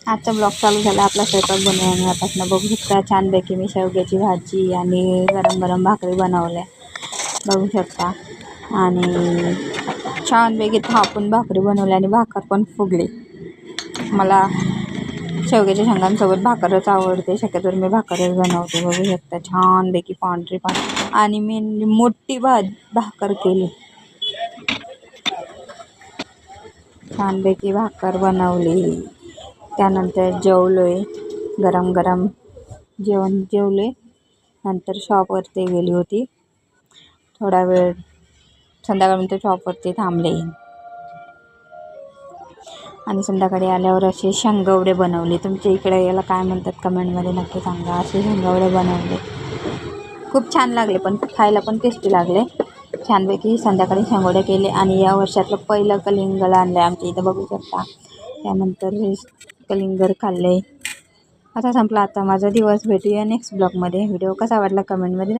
आजचा ब्लॉग चालू झाला आपला स्वयंपाक बनवण्यापासून. बघू शकता छानपैकी मी शेवग्याची भाजी आणि गरम गरम भाकरी बनवल्या बघू शकता. आणि छानपैकी थापून भाकरी बनवल्या आणि भाकर पण फुगली. मला शेवग्याच्या शेंगांसोबत भाकरच आवडते, शक्यतो मी भाकरच बनवते. बघू शकता छानपैकी पांढरी आणि मी मोठी भाकर केली. छानपैकी भाकर बनवली. त्यानंतर जेवलोय, गरम गरम जेवण जेवले. नंतर शॉपवरती गेली होती, थोडा वेळ संध्याकाळनंतर शॉपवरती थांबले. आणि संध्याकाळी आल्यावर असे शेंगवडे बनवले. तुमच्या इकडे याला काय म्हणतात कमेंटमध्ये नक्की सांगा. असे शेंगवडे बनवले, खूप छान लागले, पण खायला पण टेस्टी लागले. छानपैकी संध्याकाळी शेंगवडे केले. आणि या वर्षातलं पहिलं कलिंगड आणलं आहे आमच्या इथं बघू शकता. त्यानंतर हे कलिंगड खाल्ले. असा संपला आता माझा दिवस. भेटूया नेक्स्ट ब्लॉगमध्ये. व्हिडिओ कसा वाटला कमेंटमध्ये